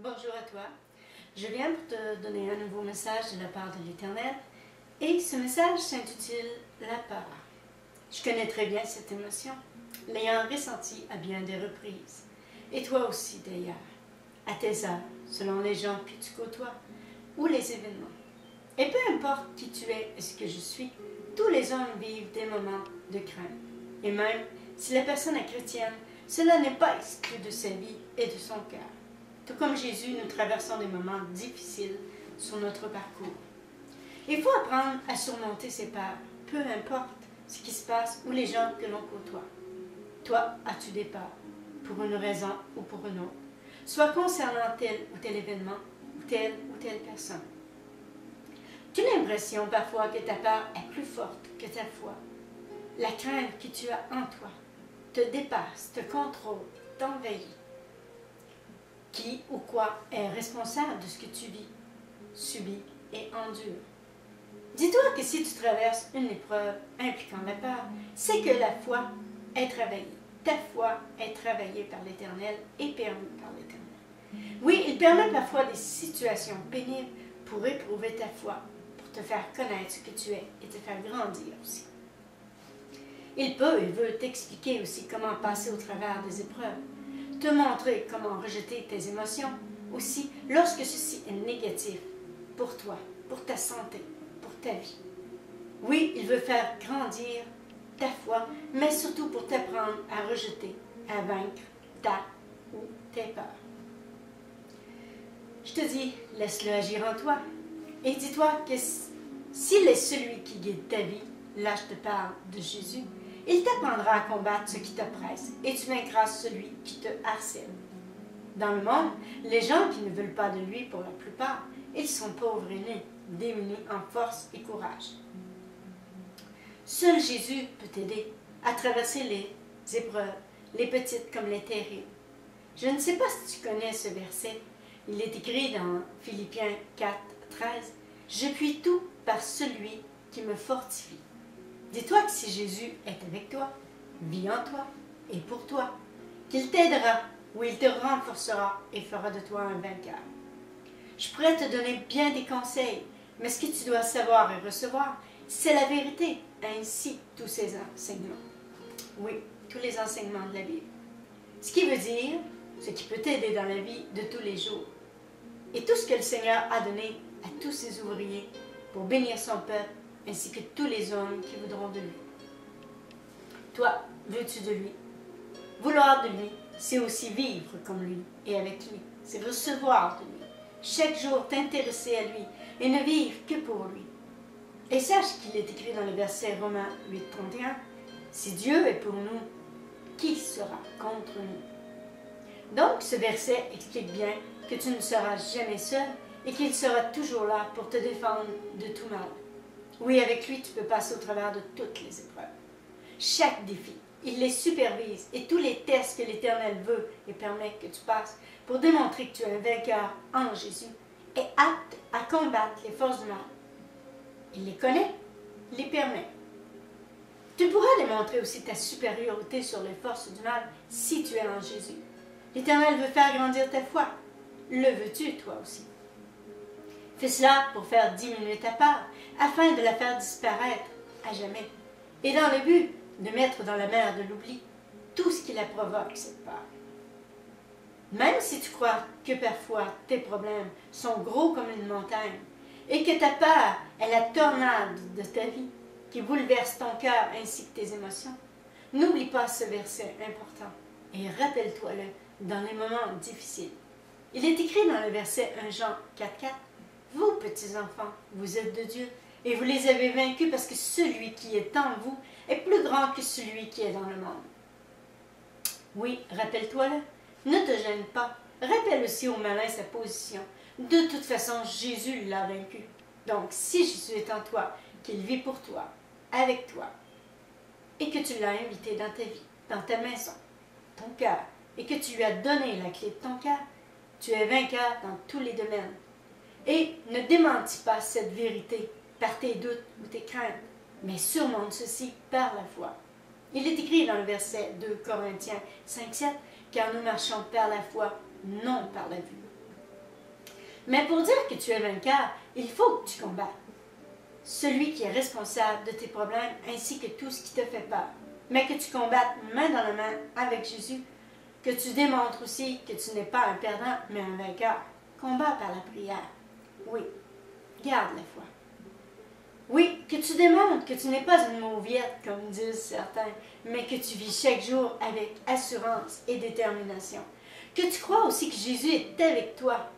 Bonjour à toi. Je viens pour te donner un nouveau message de la part de l'Éternel et ce message s'intitule « La peur ». Je connais très bien cette émotion, l'ayant ressentie à bien des reprises. Et toi aussi d'ailleurs, à tes heures, selon les gens que tu côtoies ou les événements. Et peu importe qui tu es et ce que je suis, tous les hommes vivent des moments de crainte. Et même si la personne est chrétienne, cela n'est pas exclu de sa vie et de son cœur. Tout comme Jésus, nous traversons des moments difficiles sur notre parcours. Il faut apprendre à surmonter ses peurs, peu importe ce qui se passe ou les gens que l'on côtoie. Toi, as-tu des peurs, pour une raison ou pour une autre, soit concernant tel ou tel événement ou telle personne. Tu as l'impression parfois que ta peur est plus forte que ta foi. La crainte que tu as en toi te dépasse, te contrôle, t'envahit. Qui ou quoi est responsable de ce que tu vis, subis et endures? Dis-toi que si tu traverses une épreuve impliquant la peur, c'est que la foi est travaillée. Ta foi est travaillée par l'Éternel et permise par l'Éternel. Oui, il permet parfois des situations pénibles pour éprouver ta foi, pour te faire connaître ce que tu es et te faire grandir aussi. Il peut et veut t'expliquer aussi comment passer au travers des épreuves, te montrer comment rejeter tes émotions, aussi lorsque ceci est négatif pour toi, pour ta santé, pour ta vie. Oui, il veut faire grandir ta foi, mais surtout pour t'apprendre à rejeter, à vaincre ta ou tes peurs. Je te dis, laisse-le agir en toi et dis-toi que s'il est celui qui guide ta vie, là je te parle de Jésus, il t'apprendra à combattre ce qui t'oppresse et tu vaincras celui qui te harcèle. Dans le monde, les gens qui ne veulent pas de lui pour la plupart, ils sont pauvres et nus, démunis en force et courage. Seul Jésus peut t'aider à traverser les épreuves, les petites comme les terribles. Je ne sais pas si tu connais ce verset. Il est écrit dans Philippiens 4, 13. « Je puis tout par celui qui me fortifie. » Dis-toi que si Jésus est avec toi, vit en toi et pour toi, qu'il t'aidera ou il te renforcera et fera de toi un vainqueur. Je pourrais te donner bien des conseils, mais ce que tu dois savoir et recevoir, c'est la vérité, ainsi tous ces enseignements. Oui, tous les enseignements de la Bible. Ce qui veut dire, ce qui peut t'aider dans la vie de tous les jours. Et tout ce que le Seigneur a donné à tous ses ouvriers pour bénir son peuple, ainsi que tous les hommes qui voudront de lui. Toi, veux-tu de lui? Vouloir de lui, c'est aussi vivre comme lui et avec lui. C'est recevoir de lui. Chaque jour t'intéresser à lui et ne vivre que pour lui. Et sache qu'il est écrit dans le verset Romains 8, 31, « Si Dieu est pour nous, qui sera contre nous? » Donc, ce verset explique bien que tu ne seras jamais seul et qu'il sera toujours là pour te défendre de tout mal. Oui, avec lui, tu peux passer au travers de toutes les épreuves. Chaque défi, il les supervise et tous les tests que l'Éternel veut et permet que tu passes pour démontrer que tu es un vainqueur en Jésus et apte à combattre les forces du mal. Il les connaît, les permet. Tu pourras démontrer aussi ta supériorité sur les forces du mal si tu es en Jésus. L'Éternel veut faire grandir ta foi. Le veux-tu, toi aussi? Fais cela pour faire diminuer ta peur, afin de la faire disparaître à jamais, et dans le but de mettre dans la mer de l'oubli tout ce qui la provoque, cette peur. Même si tu crois que parfois tes problèmes sont gros comme une montagne, et que ta peur est la tornade de ta vie, qui bouleverse ton cœur ainsi que tes émotions, n'oublie pas ce verset important, et rappelle-toi-le dans les moments difficiles. Il est écrit dans le verset 1 Jean 4, 4, « Vous, petits enfants, vous êtes de Dieu, et vous les avez vaincus parce que celui qui est en vous est plus grand que celui qui est dans le monde. » Oui, rappelle-toi-le. Ne te gêne pas. Rappelle aussi au malin sa position. De toute façon, Jésus l'a vaincu. Donc, si Jésus est en toi, qu'il vit pour toi, avec toi, et que tu l'as invité dans ta vie, dans ta maison, ton cœur, et que tu lui as donné la clé de ton cœur, tu es vainqueur dans tous les domaines. Et ne démentis pas cette vérité par tes doutes ou tes craintes, mais surmonte ceci par la foi. Il est écrit dans le verset 2 Corinthiens 5, 7, « Car nous marchons par la foi, non par la vue. » Mais pour dire que tu es vainqueur, il faut que tu combattes. Celui qui est responsable de tes problèmes ainsi que tout ce qui te fait peur. Mais que tu combattes main dans la main avec Jésus, que tu démontres aussi que tu n'es pas un perdant, mais un vainqueur. Combat par la prière. Oui, garde la foi. Oui, que tu démontres que tu n'es pas une mauviette, comme disent certains, mais que tu vis chaque jour avec assurance et détermination. Que tu crois aussi que Jésus est avec toi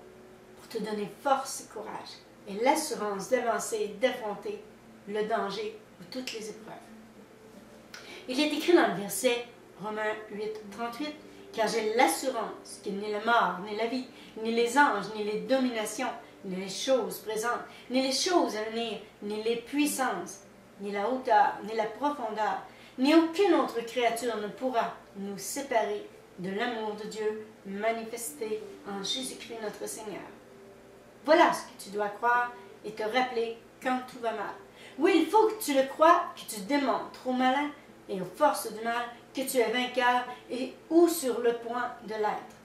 pour te donner force et courage et l'assurance d'avancer, d'affronter le danger ou toutes les épreuves. Il est écrit dans le verset Romains 8, 38, « Car j'ai l'assurance qu'il ni la mort, ni la vie, ni les anges, ni les dominations, ni les choses présentes, ni les choses à venir, ni les puissances, ni la hauteur, ni la profondeur, ni aucune autre créature ne pourra nous séparer de l'amour de Dieu manifesté en Jésus-Christ notre Seigneur. » Voilà ce que tu dois croire et te rappeler quand tout va mal. Oui, il faut que tu le crois, que tu démontres aux malins et aux forces du mal que tu es vainqueur et ou sur le point de l'être.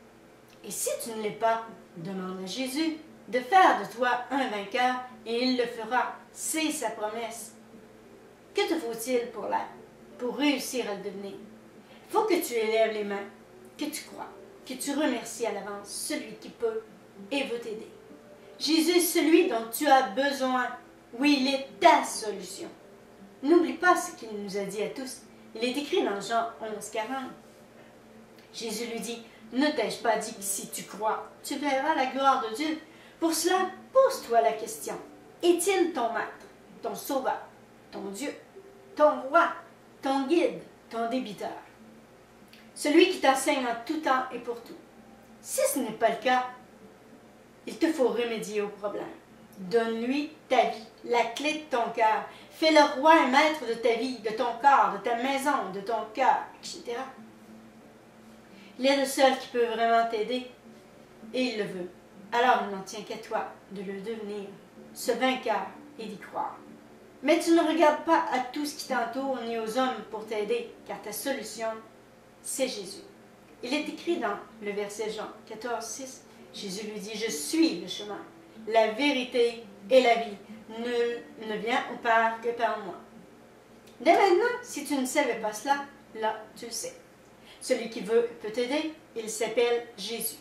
Et si tu ne l'es pas, demande à Jésus de faire de toi un vainqueur et il le fera. C'est sa promesse. Que te faut-il pour l'être, pour réussir à le devenir? Il faut que tu élèves les mains, que tu crois, que tu remercies à l'avance celui qui peut et veut t'aider. Jésus est celui dont tu as besoin. Oui, il est ta solution. N'oublie pas ce qu'il nous a dit à tous. Il est écrit dans Jean 11, 40. Jésus lui dit, « Ne t'ai-je pas dit que si tu crois, tu verras la gloire de Dieu? Pour cela, pose-toi la question. Est-il ton maître, ton sauveur, ton Dieu, ton roi, ton guide, ton débiteur? Celui qui t'enseigne en tout temps et pour tout. Si ce n'est pas le cas, il te faut remédier au problème. Donne-lui ta vie, la clé de ton cœur. Fais-le roi et maître de ta vie, de ton corps, de ta maison, de ton cœur, etc. Il est le seul qui peut vraiment t'aider et il le veut. Alors il n'en tient qu'à toi de le devenir, ce vainqueur et d'y croire. Mais tu ne regardes pas à tout ce qui t'entoure ni aux hommes pour t'aider, car ta solution, c'est Jésus. Il est écrit dans le verset Jean 14, 6, Jésus lui dit, « Je suis le chemin, la vérité et la vie. Nul ne vient au Père que par moi. » Dès maintenant, si tu ne savais pas cela, là, tu le sais. Celui qui veut peut t'aider, il s'appelle Jésus.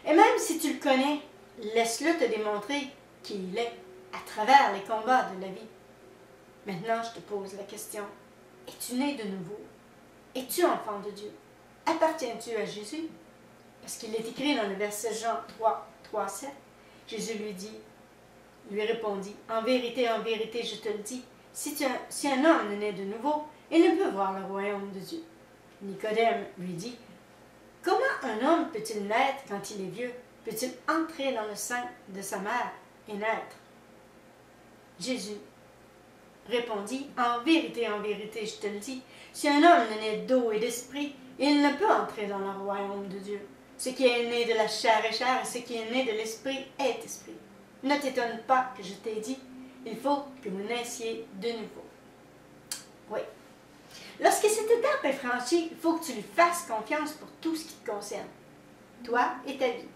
Et même si tu le connais, laisse-le te démontrer qui il est à travers les combats de la vie. Maintenant, je te pose la question, es-tu né de nouveau? Es-tu enfant de Dieu? Appartiens-tu à Jésus? Parce qu'il est écrit dans le verset Jean 3, 3, 7, Jésus lui répondit, « En vérité, je te le dis, si un homme est né de nouveau, il ne peut voir le royaume de Dieu. » Nicodème lui dit, « Comment un homme peut-il naître quand il est vieux? Peut-il entrer dans le sein de sa mère et naître? » Jésus répondit, « En vérité, je te le dis, si un homme est né d'eau et d'esprit, il ne peut entrer dans le royaume de Dieu. Ce qui est né de la chair est chair, et ce qui est né de l'esprit est esprit. Ne t'étonne pas que je t'ai dit, il faut que vous naissiez de nouveau. » Oui. Lorsque cette étape est franchie, il faut que tu lui fasses confiance pour tout ce qui te concerne, toi et ta vie.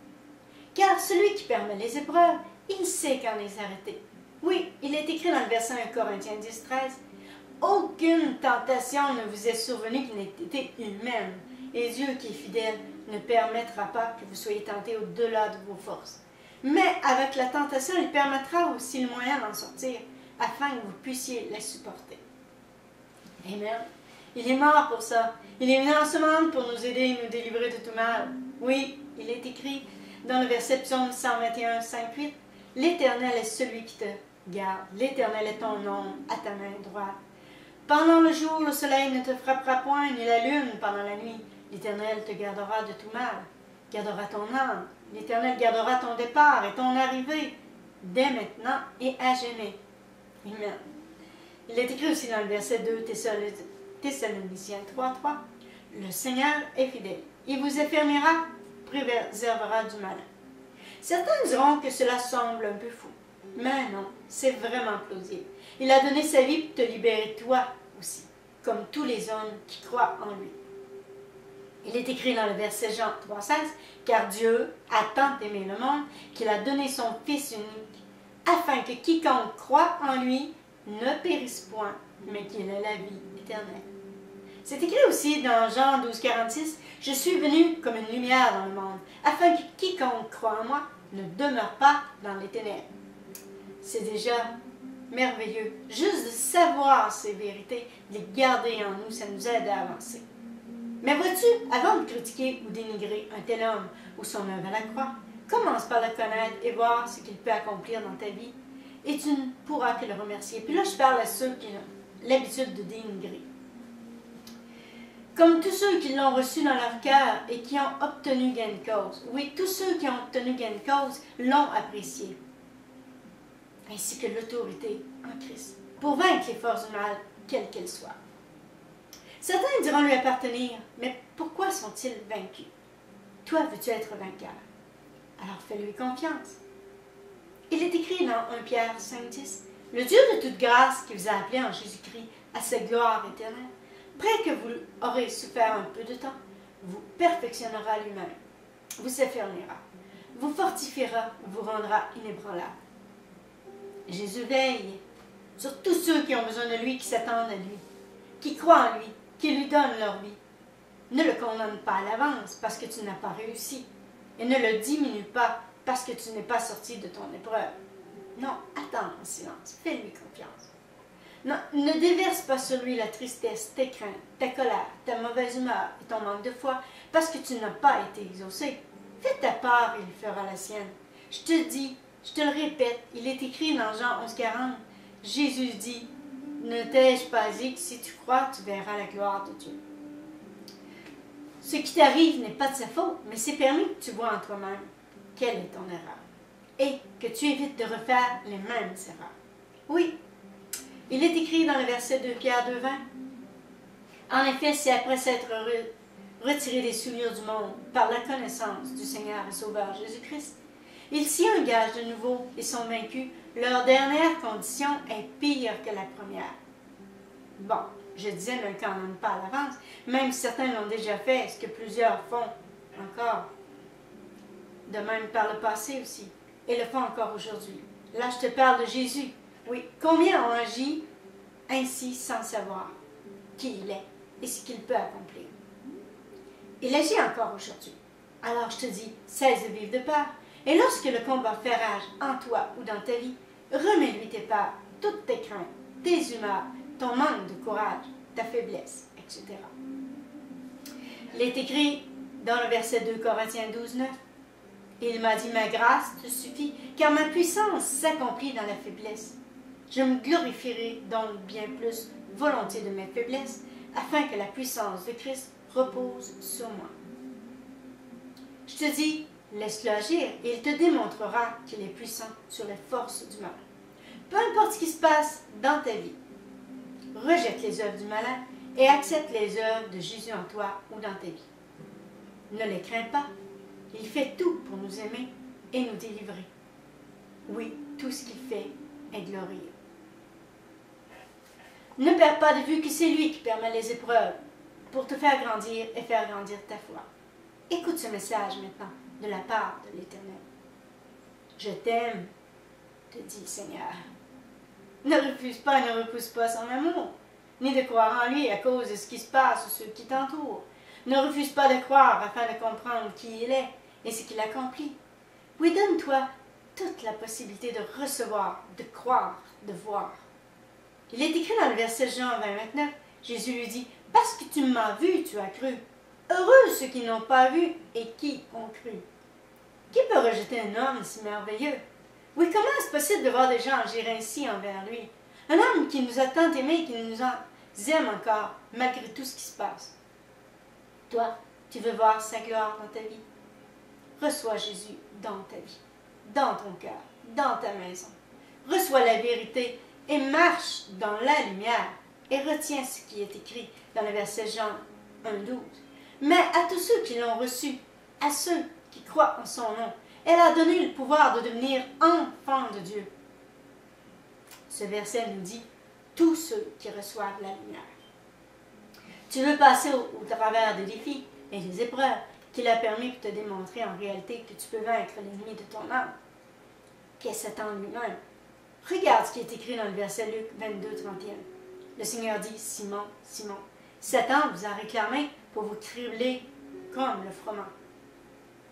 Car celui qui permet les épreuves, il sait quand les arrêter. Oui, il est écrit dans le verset 1 Corinthiens 10, 13, « Aucune tentation ne vous est survenue qui n'ait été humaine, et Dieu qui est fidèle ne permettra pas que vous soyez tentés au-delà de vos forces. Mais avec la tentation, il permettra aussi le moyen d'en sortir, afin que vous puissiez la supporter. » Amen. Il est mort pour ça. Il est venu en ce monde pour nous aider et nous délivrer de tout mal. Oui, il est écrit dans le verset Psaume 121, 5, 8, « L'Éternel est celui qui te garde. L'Éternel est ton ombre à ta main droite. Pendant le jour, le soleil ne te frappera point, ni la lune pendant la nuit. L'Éternel te gardera de tout mal. Gardera ton âme. L'Éternel gardera ton départ et ton arrivée, dès maintenant et à jamais. » Amen. Il est écrit aussi dans le verset 2 Thessaloniciens 3, 3, « Le Seigneur est fidèle. Il vous affermira, préservera du malin. » Certains diront que cela semble un peu fou. Mais non, c'est vraiment plausible. Il a donné sa vie pour te libérer toi aussi, comme tous les hommes qui croient en lui. Il est écrit dans le verset Jean 3,16 « Car Dieu a tant aimé le monde qu'il a donné son Fils unique, afin que quiconque croit en lui ne périsse point, mais qu'il ait la vie éternelle. » C'est écrit aussi dans Jean 12,46 « Je suis venu comme une lumière dans le monde, afin que quiconque croit en moi ne demeure pas dans les ténèbres. » C'est déjà merveilleux. Juste de savoir ces vérités, de les garder en nous, ça nous aide à avancer. Mais vois-tu, avant de critiquer ou dénigrer un tel homme ou son œuvre à la croix, commence par le connaître et voir ce qu'il peut accomplir dans ta vie, et tu ne pourras que le remercier. Puis là, je parle à ceux qui ont l'habitude de dénigrer. Comme tous ceux qui l'ont reçu dans leur cœur et qui ont obtenu gain de cause. Oui, tous ceux qui ont obtenu gain de cause l'ont apprécié, ainsi que l'autorité en Christ, pour vaincre les forces du mal, quelles qu'elles soient. Certains diront lui appartenir, mais pourquoi sont-ils vaincus? Toi, veux-tu être vainqueur? Alors fais-lui confiance. Il est écrit dans 1 Pierre 5,10 « Le Dieu de toute grâce qui vous a appelé en Jésus-Christ à sa gloire éternelle, près que vous aurez souffert un peu de temps, vous perfectionnera lui-même, vous affermira, vous fortifiera, vous rendra inébranlable. » Jésus veille sur tous ceux qui ont besoin de lui, qui s'attendent à lui, qui croient en lui, qui lui donnent leur vie. Ne le condamne pas à l'avance parce que tu n'as pas réussi, et ne le diminue pas parce que tu n'es pas sorti de ton épreuve. Non, attends en silence, fais-lui confiance. Non, ne déverse pas sur lui la tristesse, tes craintes, ta colère, ta mauvaise humeur et ton manque de foi parce que tu n'as pas été exaucé. Fais ta part et il fera la sienne. Je te dis, je te le répète, il est écrit dans Jean 11,40, Jésus dit, ne t'ai-je pas dit que si tu crois, tu verras la gloire de Dieu. Ce qui t'arrive n'est pas de sa faute, mais c'est permis que tu vois en toi-même quelle est ton erreur et que tu évites de refaire les mêmes erreurs. Oui, il est écrit dans le verset 2 Pierre 2,20. En effet, c'est après s'être retiré des souillures du monde par la connaissance du Seigneur et Sauveur Jésus-Christ, ils s'y engagent de nouveau et sont vaincus. Leur dernière condition est pire que la première. Bon, je disais ne le condamne pas à l'avance, même si certains l'ont déjà fait, ce que plusieurs font encore. De même par le passé aussi, et le font encore aujourd'hui. Là, je te parle de Jésus. Oui, combien ont agi ainsi sans savoir qui il est et ce qu'il peut accomplir. Il agit encore aujourd'hui. Alors je te dis, cesse de vivre de peur. Et lorsque le combat fait rage en toi ou dans ta vie, remets-lui tes peurs, toutes tes craintes, tes humeurs, ton manque de courage, ta faiblesse, etc. Il est écrit dans le verset 2 Corinthiens 12,9. Il m'a dit, ma grâce te suffit, car ma puissance s'accomplit dans la faiblesse. Je me glorifierai donc bien plus volontiers de mes faiblesses, afin que la puissance de Christ repose sur moi. Je te dis, laisse-le agir, et il te démontrera qu'il est puissant sur les forces du mal. Peu importe ce qui se passe dans ta vie, rejette les œuvres du malin et accepte les œuvres de Jésus en toi ou dans ta vie. Ne les crains pas, il fait tout pour nous aimer et nous délivrer. Oui, tout ce qu'il fait est glorieux. Ne perds pas de vue que c'est lui qui permet les épreuves pour te faire grandir et faire grandir ta foi. Écoute ce message maintenant de la part de l'Éternel. Je t'aime, te dit le Seigneur. Ne refuse pas, ne repousse pas son amour, ni de croire en lui à cause de ce qui se passe ou ceux qui t'entourent. Ne refuse pas de croire afin de comprendre qui il est et ce qu'il accomplit. Oui, donne-toi toute la possibilité de recevoir, de croire, de voir. Il est écrit dans le verset Jean 20,29, Jésus lui dit, « Parce que tu m'as vu, tu as cru. Heureux ceux qui n'ont pas vu et qui ont cru. » Qui peut rejeter un homme si merveilleux? Oui, comment est-ce possible de voir des gens agir ainsi envers lui? Un homme qui nous a tant aimés et qui nous aime encore, malgré tout ce qui se passe. Toi, tu veux voir sa gloire dans ta vie? Reçois Jésus dans ta vie, dans ton cœur, dans ta maison. Reçois la vérité et marche dans la lumière et retiens ce qui est écrit dans le verset Jean 1,12. Mais à tous ceux qui l'ont reçu, à ceux qui croient en son nom, elle a donné le pouvoir de devenir enfants de Dieu. Ce verset nous dit, tous ceux qui reçoivent la lumière. Tu veux passer au travers des défis, et les épreuves qu'il a permis pour te démontrer en réalité que tu peux vaincre l'ennemi de ton âme, qui est Satan lui-même. Regarde ce qui est écrit dans le verset Luc 22, 31. Le Seigneur dit, Simon, Simon, Satan vous a réclamé pour vous cribler comme le froment.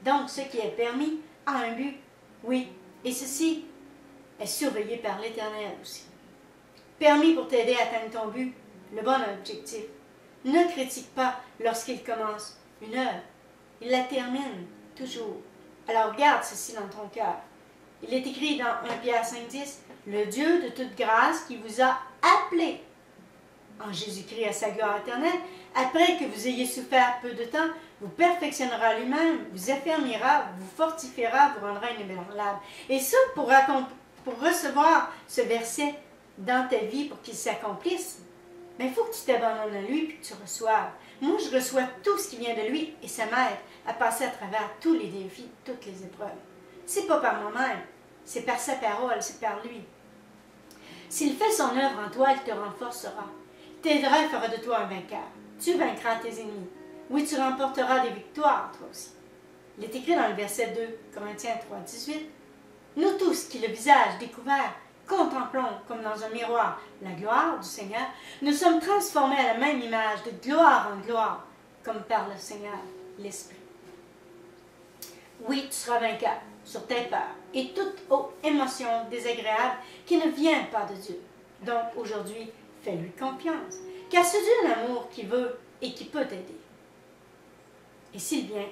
Donc, ce qui est permis a un but, oui, et ceci est surveillé par l'Éternel aussi. Permis pour t'aider à atteindre ton but, le bon objectif. Ne critique pas lorsqu'il commence une œuvre. Il la termine toujours. Alors garde ceci dans ton cœur. Il est écrit dans 1 Pierre 5,10, le Dieu de toute grâce qui vous a appelé en Jésus-Christ à sa gloire éternelle, après que vous ayez souffert peu de temps, vous perfectionnera lui-même, vous affermira, vous fortifiera, vous rendra inébranlable. Et ça, pour recevoir ce verset dans ta vie, pour qu'il s'accomplisse, mais il faut que tu t'abandonnes à lui et que tu reçoives. Moi, je reçois tout ce qui vient de lui et ça m'aide à passer à travers tous les défis, toutes les épreuves. C'est pas par moi-même, c'est par sa parole, c'est par lui. S'il fait son œuvre en toi, il te renforcera. T'aidera et fera de toi un vainqueur. Tu vaincras tes ennemis. Oui, tu remporteras des victoires, toi aussi. Il est écrit dans le verset 2, Corinthiens 3, 18. Nous tous qui le visage découvert, contemplons comme dans un miroir la gloire du Seigneur, nous sommes transformés à la même image, de gloire en gloire, comme par le Seigneur, l'Esprit. Oui, tu seras vainqueur sur tes peurs et toute autre émotion désagréable qui ne vient pas de Dieu. Donc aujourd'hui, fais-lui confiance, car c'est Dieu l'amour qui veut et qui peut t'aider. Et s'il vient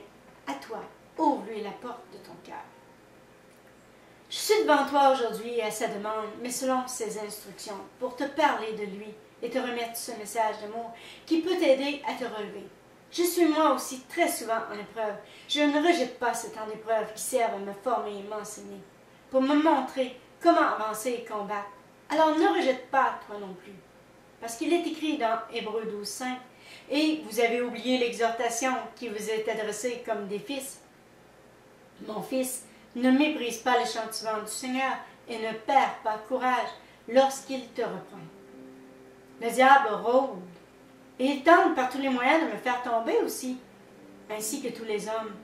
à toi, ouvre-lui la porte de ton cœur. Je suis devant toi aujourd'hui à sa demande, mais selon ses instructions, pour te parler de lui et te remettre ce message d'amour qui peut t'aider à te relever. Je suis moi aussi très souvent en épreuve. Je ne rejette pas ce temps d'épreuve qui sert à me former et m'enseigner, pour me montrer comment avancer et combattre. Alors ne rejette pas toi non plus, parce qu'il est écrit dans Hébreux 12, 5, et vous avez oublié l'exhortation qui vous est adressée comme des fils. Mon fils, ne méprise pas le châtiment du Seigneur et ne perds pas courage lorsqu'il te reprend. Le diable rôde et il tente par tous les moyens de me faire tomber aussi, ainsi que tous les hommes.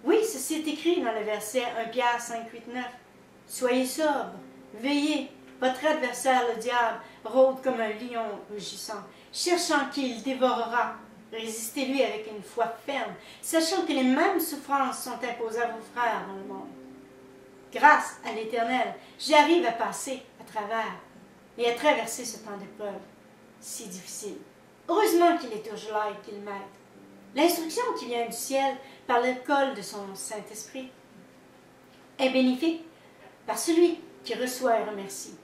Oui, ceci est écrit dans le verset 1 Pierre 5, 8, 9. Soyez sobres, veillez, votre adversaire le diable rôde comme un lion rugissant, cherchant qui il dévorera. Résistez-lui avec une foi ferme, sachant que les mêmes souffrances sont imposées à vos frères dans le monde. Grâce à l'Éternel, j'arrive à passer à travers et à traverser ce temps d'épreuve si difficile. Heureusement qu'il est toujours là et qu'il m'aide. L'instruction qui vient du ciel par l'école de son Saint-Esprit est bénéfique par celui qui reçoit et remercie.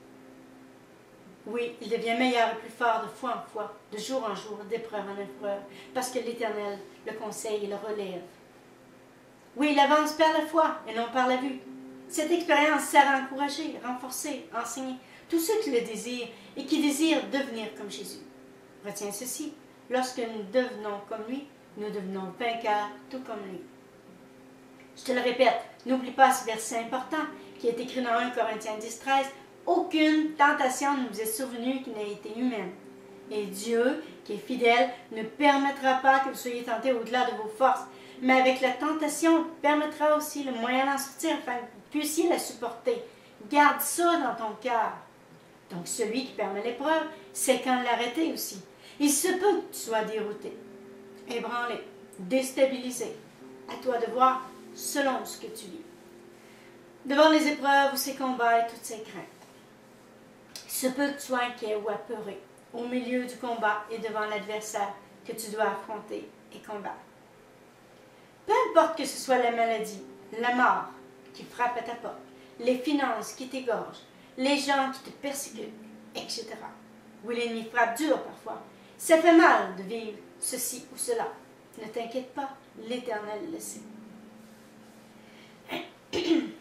Oui, il devient meilleur et plus fort de foi en foi, de jour en jour, d'épreuve en épreuve, parce que l'Éternel le conseille et le relève. Oui, il avance par la foi et non par la vue. Cette expérience sert à encourager, renforcer, enseigner tous ceux qui le désirent et qui désirent devenir comme Jésus. Retiens ceci, lorsque nous devenons comme lui, nous devenons vainqueurs tout comme lui. Je te le répète, n'oublie pas ce verset important qui est écrit dans 1 Corinthiens 10, 13. Aucune tentation ne vous est survenue qui n'ait été humaine. Et Dieu, qui est fidèle, ne permettra pas que vous soyez tentés au-delà de vos forces, mais avec la tentation, permettra aussi le moyen d'en sortir afin que vous puissiez la supporter. Garde ça dans ton cœur. Donc celui qui permet l'épreuve, c'est quand l'arrêter aussi. Il se peut que tu sois dérouté, ébranlé, déstabilisé. À toi de voir selon ce que tu vis. Devant les épreuves ou ces combats et toutes ces craintes. Il se peut que tu sois inquiet ou apeuré au milieu du combat et devant l'adversaire que tu dois affronter et combattre. Peu importe que ce soit la maladie, la mort qui frappe à ta porte, les finances qui t'égorgent, les gens qui te persécutent, etc. Oui, l'ennemi frappe dur parfois. Ça fait mal de vivre ceci ou cela. Ne t'inquiète pas, l'Éternel le sait.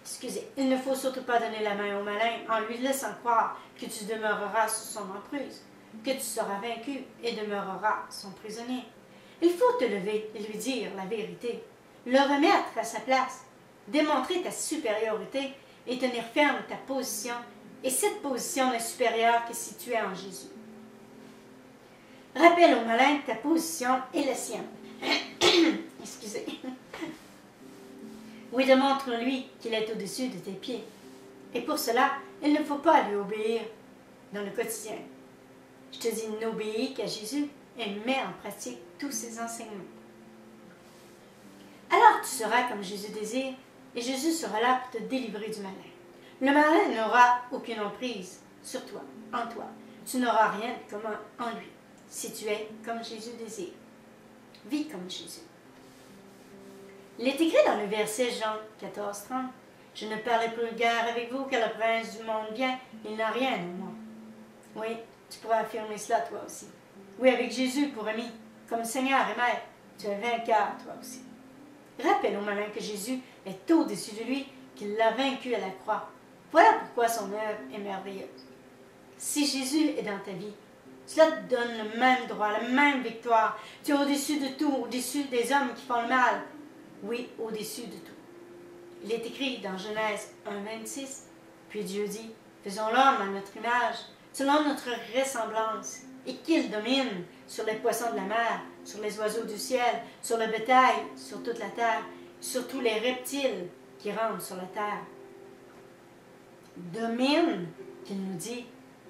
Excusez, il ne faut surtout pas donner la main au malin en lui laissant croire que tu demeureras sous son emprise, que tu seras vaincu et demeureras son prisonnier. Il faut te lever et lui dire la vérité, le remettre à sa place, démontrer ta supériorité et tenir ferme ta position, et cette position n'est supérieure que si tu es en Jésus. Rappelle au malin que ta position est la sienne. Excusez. Oui, démontre-lui qu'il est au-dessus de tes pieds. Et pour cela, il ne faut pas lui obéir dans le quotidien. Je te dis, n'obéis qu'à Jésus et mets en pratique tous ses enseignements. Alors tu seras comme Jésus désire, et Jésus sera là pour te délivrer du malin. Le malin n'aura aucune emprise sur toi, en toi. Tu n'auras rien de commun en lui, si tu es comme Jésus désire. Vis comme Jésus. Il est écrit dans le verset Jean 14:30, « Je ne parlerai plus guère avec vous, car le prince du monde vient, il n'a rien en moi. » Oui, tu pourras affirmer cela toi aussi. Oui, avec Jésus pour ami, comme Seigneur et Maître, tu es vainqueur toi aussi. Rappelle au malin que Jésus est au-dessus de lui, qu'il l'a vaincu à la croix. Voilà pourquoi son œuvre est merveilleuse. Si Jésus est dans ta vie, cela te donne le même droit, la même victoire. Tu es au-dessus de tout, au-dessus des hommes qui font le mal. Oui, au-dessus de tout. Il est écrit dans Genèse 1:26, puis Dieu dit, « Faisons l'homme à notre image, selon notre ressemblance, et qu'il domine sur les poissons de la mer, sur les oiseaux du ciel, sur le bétail, sur toute la terre, sur tous les reptiles qui rampent sur la terre. » Domine, qu'il nous dit.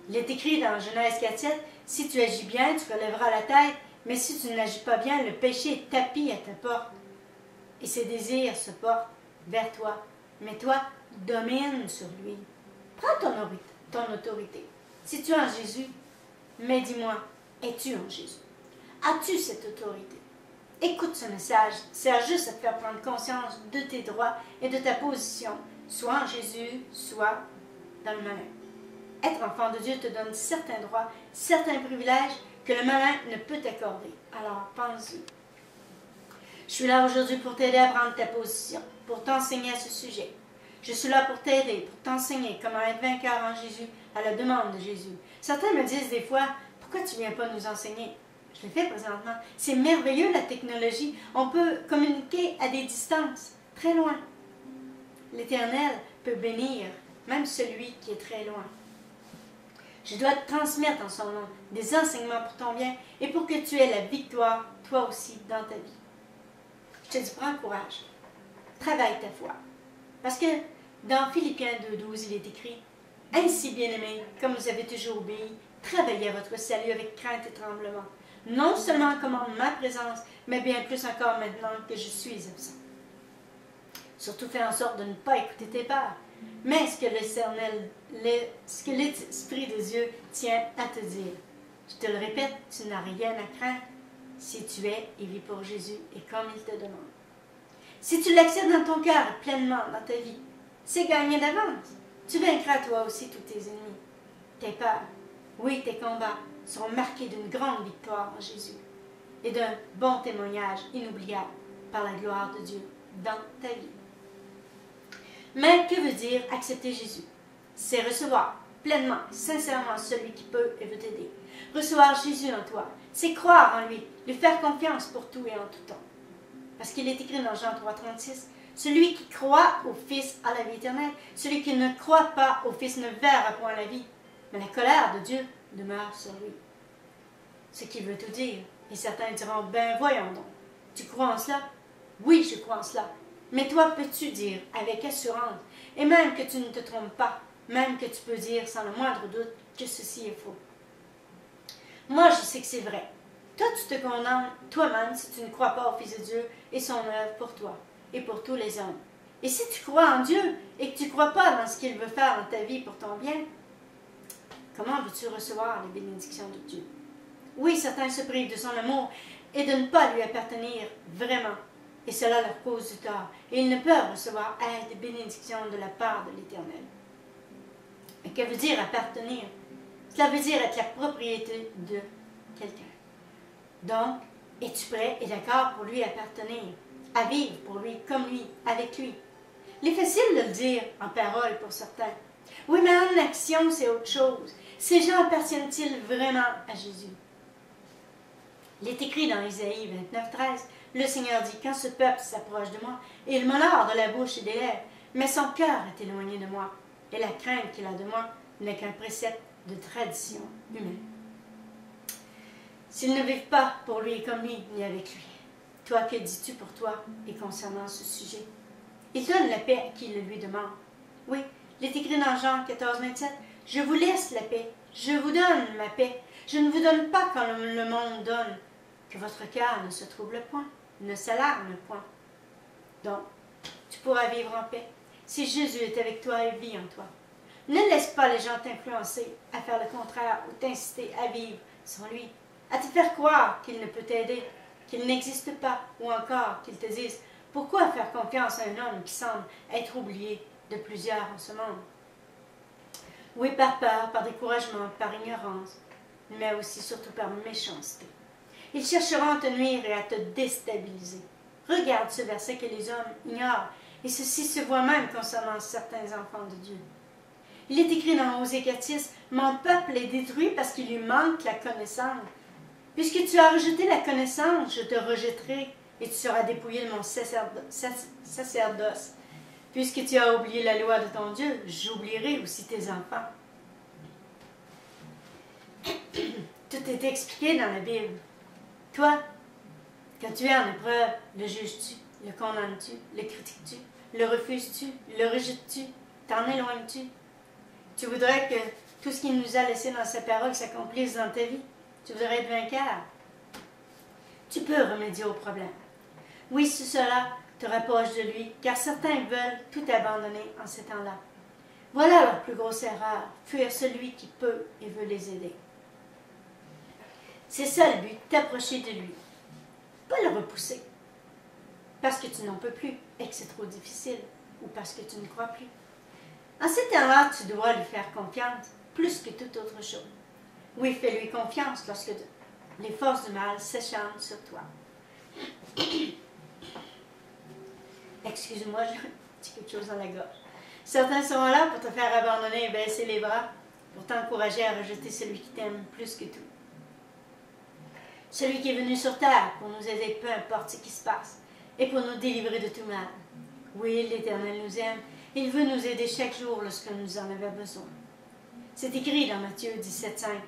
Il est écrit dans Genèse 4:7, « Si tu agis bien, tu relèveras la tête, mais si tu n'agis pas bien, le péché est tapis à ta porte. Et ses désirs se portent vers toi, mais toi, domine sur lui. Prends ton autorité. Si tu es en Jésus, mais dis-moi, es-tu en Jésus? As-tu cette autorité? Écoute ce message, sert juste à te faire prendre conscience de tes droits et de ta position, soit en Jésus, soit dans le malin. Être enfant de Dieu te donne certains droits, certains privilèges que le malin ne peut t'accorder. Alors, pense-y. Je suis là aujourd'hui pour t'aider à prendre ta position, pour t'enseigner à ce sujet. Je suis là pour t'aider, pour t'enseigner comment être vainqueur en Jésus, à la demande de Jésus. Certains me disent des fois, pourquoi tu ne viens pas nous enseigner? Je le fais présentement. C'est merveilleux la technologie. On peut communiquer à des distances, très loin. L'Éternel peut bénir, même celui qui est très loin. Je dois te transmettre en son nom des enseignements pour ton bien et pour que tu aies la victoire, toi aussi, dans ta vie. Je te dis, prends courage. Travaille ta foi. Parce que dans Philippiens 2:12, il est écrit, « Ainsi, bien-aimés, comme vous avez toujours obéi, travaillez à votre salut avec crainte et tremblement, non seulement en commande ma présence, mais bien plus encore maintenant que je suis absent. Surtout fais en sorte de ne pas écouter tes peurs, mais ce que l'Esprit de Dieu tient à te dire. Je te le répète, tu n'as rien à craindre si tu es et vis pour Jésus et comme il te demande. Si tu l'acceptes dans ton cœur et pleinement dans ta vie, c'est gagné d'avance. Tu vaincras toi aussi tous tes ennemis. Tes peurs, oui, tes combats seront marqués d'une grande victoire en Jésus et d'un bon témoignage inoubliable par la gloire de Dieu dans ta vie. Mais que veut dire accepter Jésus? C'est recevoir pleinement, sincèrement celui qui peut et veut t'aider. Recevoir Jésus en toi, c'est croire en lui, lui faire confiance pour tout et en tout temps. Parce qu'il est écrit dans Jean 3:36, « Celui qui croit au Fils a la vie éternelle, celui qui ne croit pas au Fils ne verra point la vie, mais la colère de Dieu demeure sur lui. » Ce qui veut tout dire. Et certains diront, « Ben voyons donc, tu crois en cela? » Oui, je crois en cela. Mais toi, peux-tu dire avec assurance, et même que tu ne te trompes pas, même que tu peux dire sans le moindre doute que ceci est faux? Moi, je sais que c'est vrai. Toi, tu te condamnes toi-même si tu ne crois pas au Fils de Dieu et son œuvre pour toi et pour tous les hommes. Et si tu crois en Dieu et que tu ne crois pas dans ce qu'il veut faire dans ta vie pour ton bien, comment veux-tu recevoir les bénédictions de Dieu? Oui, certains se privent de son amour et de ne pas lui appartenir vraiment, et cela leur cause du tort, et ils ne peuvent recevoir aide et bénédiction de la part de l'Éternel. Mais que veut dire appartenir? Cela veut dire être la propriété de quelqu'un. Donc, es-tu prêt et d'accord pour lui appartenir, à vivre pour lui, comme lui, avec lui? Il est facile de le dire en parole pour certains. Oui, mais en action, c'est autre chose. Ces gens appartiennent-ils vraiment à Jésus? Il est écrit dans Isaïe 29:13, le Seigneur dit, « Quand ce peuple s'approche de moi, il m'honore de la bouche et des lèvres, mais son cœur est éloigné de moi, et la crainte qu'il a de moi n'est qu'un précepte de tradition humaine. » S'ils ne vivent pas pour lui comme lui, ni avec lui, Toi, que dis-tu pour toi et concernant ce sujet? Il donne la paix à qui le lui demande. Oui, il est écrit dans Jean 14, 27, « Je vous laisse la paix, je vous donne ma paix. Je ne vous donne pas comme le monde donne. Que votre cœur ne se trouble point, ne s'alarme point. » Donc, tu pourras vivre en paix si Jésus est avec toi et vit en toi. Ne laisse pas les gens t'influencer à faire le contraire ou t'inciter à vivre sans lui, à te faire croire qu'il ne peut t'aider, qu'il n'existe pas, ou encore qu'il te dise « Pourquoi faire confiance à un homme qui semble être oublié de plusieurs en ce monde? » Oui, par peur, par découragement, par ignorance, mais aussi surtout par méchanceté. Ils chercheront à te nuire et à te déstabiliser. Regarde ce verset que les hommes ignorent, et ceci se voit même concernant certains enfants de Dieu. Il est écrit dans Osée 4:6, « Mon peuple est détruit parce qu'il lui manque la connaissance. Puisque tu as rejeté la connaissance, je te rejetterai, et tu seras dépouillé de mon sacerdoce. Puisque tu as oublié la loi de ton Dieu, j'oublierai aussi tes enfants. » Tout est expliqué dans la Bible. Toi, quand tu es en épreuve, le juges-tu, le condamnes-tu, le critiques-tu, le refuses-tu, le rejettes-tu, t'en éloignes-tu? Tu voudrais que tout ce qu'il nous a laissé dans sa parole s'accomplisse dans ta vie. Tu voudrais être vainqueur. Tu peux remédier au problème. Oui, si cela te rapproche de lui, car certains veulent tout abandonner en ces temps-là. Voilà leur plus grosse erreur, fuir celui qui peut et veut les aider. C'est ça le but, t'approcher de lui. Pas le repousser, parce que tu n'en peux plus et que c'est trop difficile, ou parce que tu ne crois plus. En ces temps-là, tu dois lui faire confiance, plus que toute autre chose. Oui, fais-lui confiance lorsque les forces du mal s'acharnent sur toi. Excuse-moi, j'ai un petit quelque chose dans la gorge. Certains seront là pour te faire abandonner et baisser les bras, pour t'encourager à rejeter celui qui t'aime plus que tout. Celui qui est venu sur terre pour nous aider, peu importe ce qui se passe, et pour nous délivrer de tout mal. Oui, l'Éternel nous aime. Il veut nous aider chaque jour lorsque nous en avons besoin. C'est écrit dans Matthieu 17,5.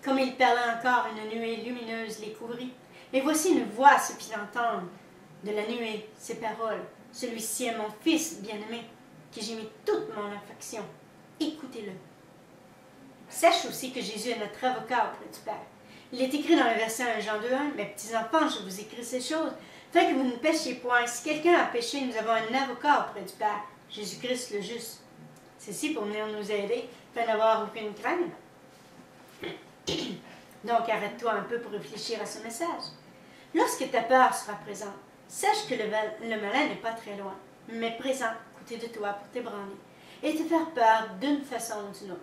Comme il parlait encore, une nuée lumineuse les couvrit. Et voici une voix se fit entendre de la nuée, ces paroles. Celui-ci est mon Fils bien-aimé, qui j'ai mis toute mon affection. Écoutez-le. Sache aussi que Jésus est notre avocat auprès du Père. Il est écrit dans le verset 1 Jean 2,1, « Mes petits-enfants, je vous écris ces choses, afin que vous ne péchiez point. Si quelqu'un a péché, nous avons un avocat auprès du Père, Jésus-Christ le juste. » Ceci pour venir nous aider, afin d'avoir aucune crainte. Donc, arrête-toi un peu pour réfléchir à ce message. Lorsque ta peur sera présente, sache que le malin n'est pas très loin, mais présent à côté de toi pour t'ébranler et te faire peur d'une façon ou d'une autre,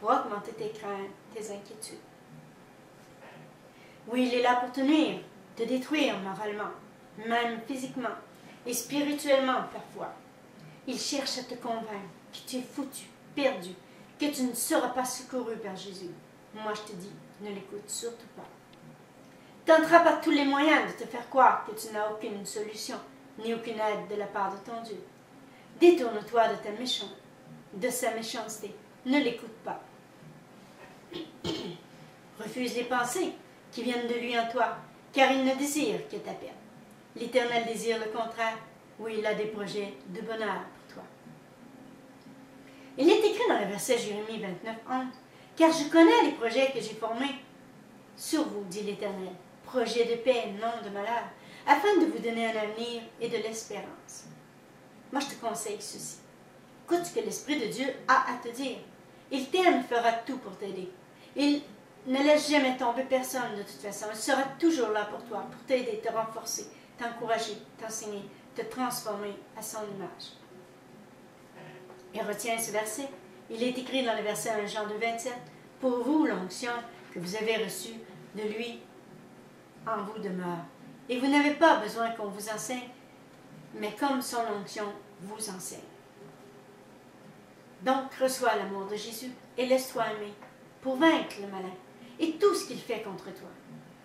pour augmenter tes craintes, tes inquiétudes. Oui, il est là pour te nuire, te détruire moralement, même physiquement et spirituellement parfois. Il cherche à te convaincre que tu es foutu, perdu, que tu ne seras pas secouru par Jésus. Moi, je te dis, ne l'écoute surtout pas. Tentera par tous les moyens de te faire croire que tu n'as aucune solution, ni aucune aide de la part de ton Dieu. Détourne-toi de sa méchanceté. Ne l'écoute pas. Refuse les pensées qui viennent de lui en toi, car il ne désire que ta perte. L'Éternel désire le contraire, oui, il a des projets de bonheur pour toi. Il est écrit dans le verset Jérémie 29, 11, « Car je connais les projets que j'ai formés sur vous, dit l'Éternel, projets de paix, non de malheur, afin de vous donner un avenir et de l'espérance. » Moi, je te conseille ceci. Écoute ce que l'Esprit de Dieu a à te dire. Il t'aime, fera tout pour t'aider. Il ne laisse jamais tomber personne de toute façon. Il sera toujours là pour toi, pour t'aider, te renforcer, t'encourager, t'enseigner, te transformer à son image. Et retiens ce verset. Il est écrit dans le verset 1 Jean 2, 27. « Pour vous, l'onction que vous avez reçue de lui en vous demeure. Et vous n'avez pas besoin qu'on vous enseigne, mais comme son onction vous enseigne. » Donc, reçois l'amour de Jésus et laisse-toi aimer pour vaincre le malin et tout ce qu'il fait contre toi.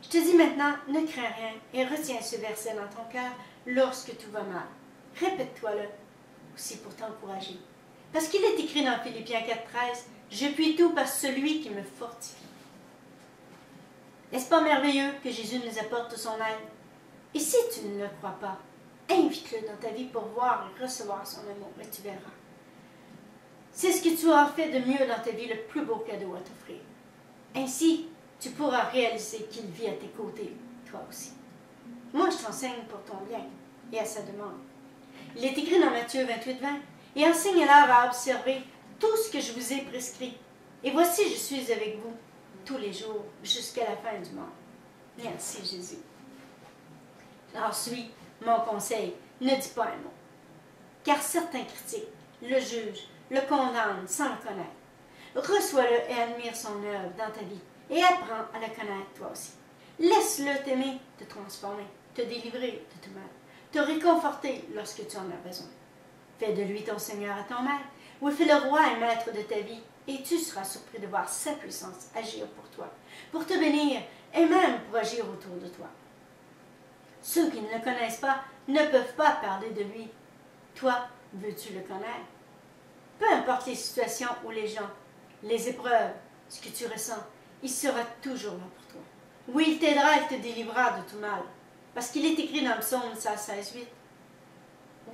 Je te dis maintenant, ne crains rien et retiens ce verset dans ton cœur lorsque tout va mal. Répète-toi-le aussi pour t'encourager. Parce qu'il est écrit dans Philippiens 4,13, « Je puis tout par celui qui me fortifie. » N'est-ce pas merveilleux que Jésus nous apporte son aide? Et si tu ne le crois pas, invite-le dans ta vie pour voir et recevoir son amour et tu verras. C'est ce que tu auras fait de mieux dans ta vie, le plus beau cadeau à t'offrir. Ainsi, tu pourras réaliser qu'il vit à tes côtés, toi aussi. Moi, je t'enseigne pour ton bien et à sa demande. Il est écrit dans Matthieu 28, 20, « Et enseigne-leur à observer tout ce que je vous ai prescrit. Et voici, je suis avec vous tous les jours jusqu'à la fin du monde. » Merci, Jésus. Alors, suis mon conseil, ne dis pas un mot. Car certains critiquent, le jugent, le condamnent sans le connaître. Reçois-le et admire son œuvre dans ta vie et apprends à le connaître toi aussi. Laisse-le t'aimer, te transformer, te délivrer de tout mal, te réconforter lorsque tu en as besoin. Fais de lui ton Seigneur et ton Maître. Oui, fais le roi et maître de ta vie et tu seras surpris de voir sa puissance agir pour toi, pour te bénir et même pour agir autour de toi. Ceux qui ne le connaissent pas ne peuvent pas parler de lui. Toi, veux-tu le connaître? Peu importe les situations ou les gens, les épreuves, ce que tu ressens, il sera toujours là pour toi. Oui, il t'aidera et te délivrera de tout mal. Parce qu'il est écrit dans le psaume 116, 8.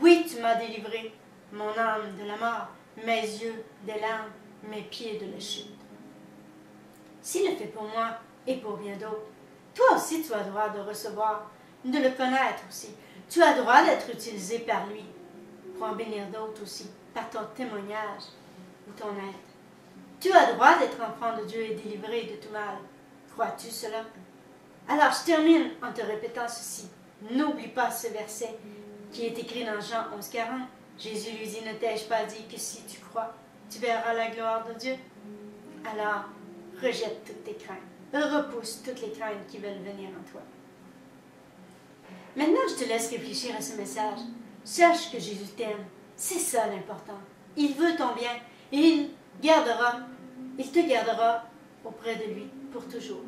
Oui, tu m'as délivré, mon âme de la mort, mes yeux des larmes, mes pieds de la chute. S'il le fait pour moi et pour bien d'autres, toi aussi tu as droit de recevoir, de le connaître aussi. Tu as droit d'être utilisé par lui pour en bénir d'autres aussi, par ton témoignage ou ton aide. Tu as droit d'être enfant de Dieu et délivré de tout mal. Crois-tu cela? Alors je termine en te répétant ceci. N'oublie pas ce verset qui est écrit dans Jean 11, 40. Jésus lui dit, ne t'ai-je pas dit que si tu crois, tu verras la gloire de Dieu? Alors, rejette toutes tes craintes. Repousse toutes les craintes qui veulent venir en toi. Maintenant, je te laisse réfléchir à ce message. Sache que Jésus t'aime. C'est ça l'important. Il veut ton bien et il te gardera auprès de lui pour toujours.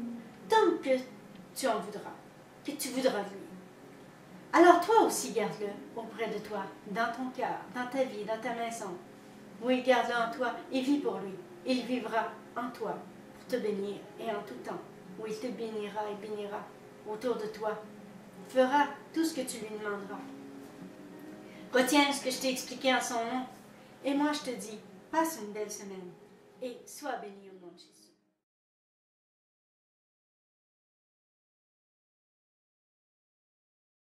Tant que tu en voudras, que tu voudras de lui. Alors toi aussi garde-le auprès de toi, dans ton cœur, dans ta vie, dans ta maison. Oui, garde-le en toi et vis pour lui. Il vivra en toi pour te bénir et en tout temps. Oui, il te bénira et bénira autour de toi. Il fera tout ce que tu lui demanderas. Retiens ce que je t'ai expliqué en son nom. Et moi, je te dis, passe une belle semaine et sois béni au nom de Jésus.